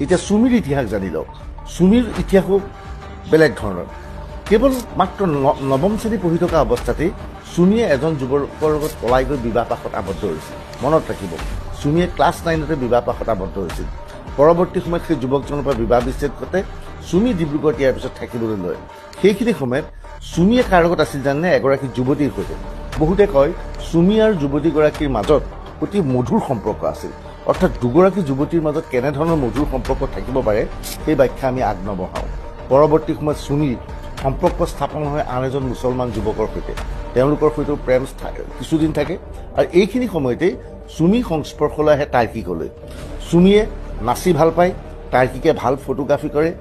এতিয়া চুমিৰ ইতিহাস জানি লওক। চুমিৰ ইতিহাসো বেলেগ ধৰণৰ। কেৱল মাত্ৰ নৱম শ্ৰেণী পঢ়ি থকা অৱস্থাতেই চুমিয়ে এজন যুৱকৰ লগত পলাই গৈ বিবাহপাশত আবদ্ধ হৈছিল। মনত ৰাখিব, চুমিয়ে ক্লাছ 9তে বিবাহপাশত আবদ্ধ হৈছিল। পৰৱৰ্তী সময়ত সেই যুৱকজনৰ পৰা বিবাহ বিচ্ছেদ ঘটে। চুমি ডিব্ৰুগড়ত ইয়াৰ পিছত থাকিবলৈ লয়। সেইখিনি সময়ত চুমিয়ে কাৰ লগত আছিল জানে? এগৰাকী যুৱতীৰ সৈতে। বহুতে কয় চুমি আৰু যুৱতীগৰাকীৰ মাজত অতি মধুৰ সম্পৰ্ক আছিল। অৰ্থাৎ দুগৰাকী যুৱতীৰ মাজত কেনেধৰণৰ মধুৰ সম্পৰ্ক থাকিব পাৰে সেই ব্যাখ্যা আমি আগ নবঢ়াওঁ। পৰৱৰ্তী সময়ত চুমিৰ সম্পৰ্ক স্থাপন হয় আন এজন মুছলমান যুৱকৰ সৈতে। তেওঁলোকৰ সৈতেও প্ৰেম কিছুদিন থাকে আৰু এইখিনি সময়তেই চুমি সংস্পৰ্শলৈ আহে তাৰ্কিকলৈ। চুমিয়ে নাচি ভাল পায়, তাৰ্কিকে ভাল ফটোগ্ৰাফী কৰে।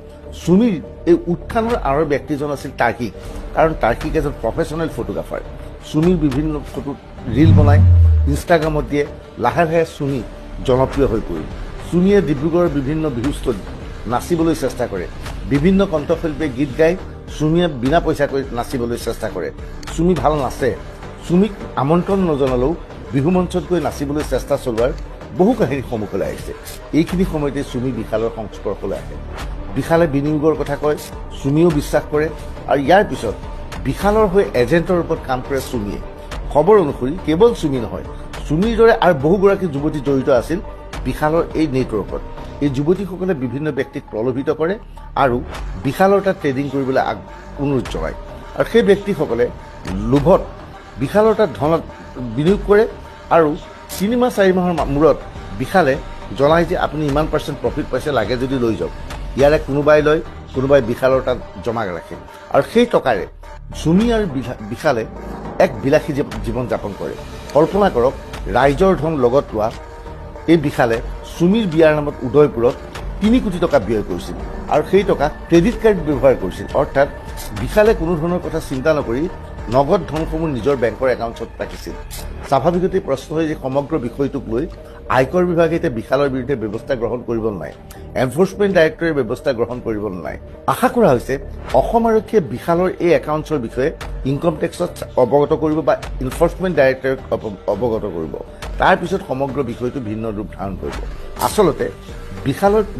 চুমিৰ এই উত্থানৰ আঁৰৰ ব্যক্তিজন আছিল তাৰ্কিক, কাৰণ তাৰ্কিক এজন প্ৰফেচনেল ফটোগ্ৰাফাৰ। চুমিৰ বিভিন্ন ফটো ৰীল বনায়, ইনষ্টাগ্ৰামত দিয়ে। লাহে লাহে চুমি জনপ্ৰিয় হৈ পৰিল। চুমিয়ে ডিব্ৰুগড়ৰ বিভিন্ন বিহুস্থলীত নাচিবলৈ চেষ্টা কৰে। বিভিন্ন কণ্ঠশিল্পীয়ে গীত গায়, চুমিয়ে বিনা পইচাকৈ নাচিবলৈ চেষ্টা কৰে। চুমি ভাল নাচে। চুমিক আমন্ত্ৰণ নজনালেও বিহু মঞ্চত গৈ নাচিবলৈ চেষ্টা চলোৱাৰ বহু কাহিনী সন্মুখলৈ আহিছে। এইখিনি সময়তে চুমি বিশালৰ সংস্পৰ্শলৈ আহে। বিশালে বিনিয়োগৰ কথা কয়, চুমিও বিশ্বাস কৰে আৰু ইয়াৰ পিছত বিশালৰ হৈ এজেণ্টৰ ৰূপত কাম কৰে চুমিয়ে। খবৰ অনুসৰি কেৱল চুমি নহয়, চুমিৰ দৰে আৰু বহুগৰাকী যুৱতী জড়িত আছিল বিশালৰ এই নেটৱৰ্কত। এই যুৱতীসকলে বিভিন্ন ব্যক্তিক প্ৰলোভিত কৰে আৰু বিশালৰ তাত ট্ৰেডিং কৰিবলৈ অনুৰোধ জনায় আৰু সেই ব্যক্তিসকলে লোভত বিশালৰ তাত ধনত বিনিয়োগ কৰে আৰু 3 মাহ 4 মাহৰ মূৰত বিশালে জনায় যে আপুনি ইমান % প্ৰফিট পাইছে, লাগে যদি লৈ যাওক। ইয়াৰে কোনোবাই লয়, কোনোবাই বিশালৰ তাত জমা ৰাখে আৰু সেই টকাৰে চুমি আৰু বিশালে এক বিলাসী জীৱন যাপন কৰে। কল্পনা কৰক, ৰাইজৰ ধন লগত লোৱা এই বিশালে চুমিৰ বিয়াৰ নামত উদয়পুৰত 3 কোটি টকা ব্যয় কৰিছিল আৰু সেই টকা ক্ৰেডিট কাৰ্ড ব্যৱহাৰ কৰিছিল। অৰ্থাৎ বিশালে কোনো ধৰণৰ কথা চিন্তা নকৰি নগদ ধনসমূহ নিজৰ বেংকৰ একাউণ্টত ৰাখিছিল। স্বাভাৱিকতে প্ৰশ্ন হয় যে সমগ্ৰ বিষয়টোক লৈ আয়কৰ বিভাগে এতিয়া বিশালৰ বিৰুদ্ধে ব্যৱস্থা গ্ৰহণ কৰিব নাই, এনফৰ্চমেণ্ট ডাইৰেক্টৰে ব্যৱস্থা গ্ৰহণ কৰিব নাই। আশা কৰা হৈছে অসম আৰক্ষীয়ে বিশালৰ এই একাউণ্টছৰ বিষয়ে ইনকম টেক্সত অৱগত কৰিব বা এনফৰ্চমেণ্ট ডাইৰেক্টৰেট অৱগত কৰিব। তাৰ পিছত সমগ্ৰ বিষয়টো ভিন্ন ৰূপ ধাৰণ কৰিব। আচলতে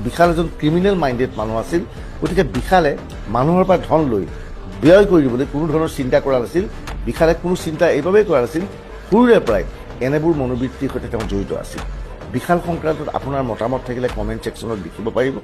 বিশাল এজন ক্ৰিমিনেল মাইণ্ডেড মানুহ আছিল। গতিকে বিশালে মানুহৰ পৰা ধন লৈ ব্যয় কৰি দিবলৈ কোনো ধৰণৰ চিন্তা কৰা নাছিল। বিশালে কোনো চিন্তা এইবাবেই কৰা নাছিল, সৰুৰে পৰাই এনেবোৰ মনোবৃত্তিৰ সৈতে তেওঁ জড়িত আছিল। বিশাল সংক্ৰান্তত আপোনাৰ মতামত থাকিলে কমেণ্ট ছেকশ্যনত লিখিব পাৰিব।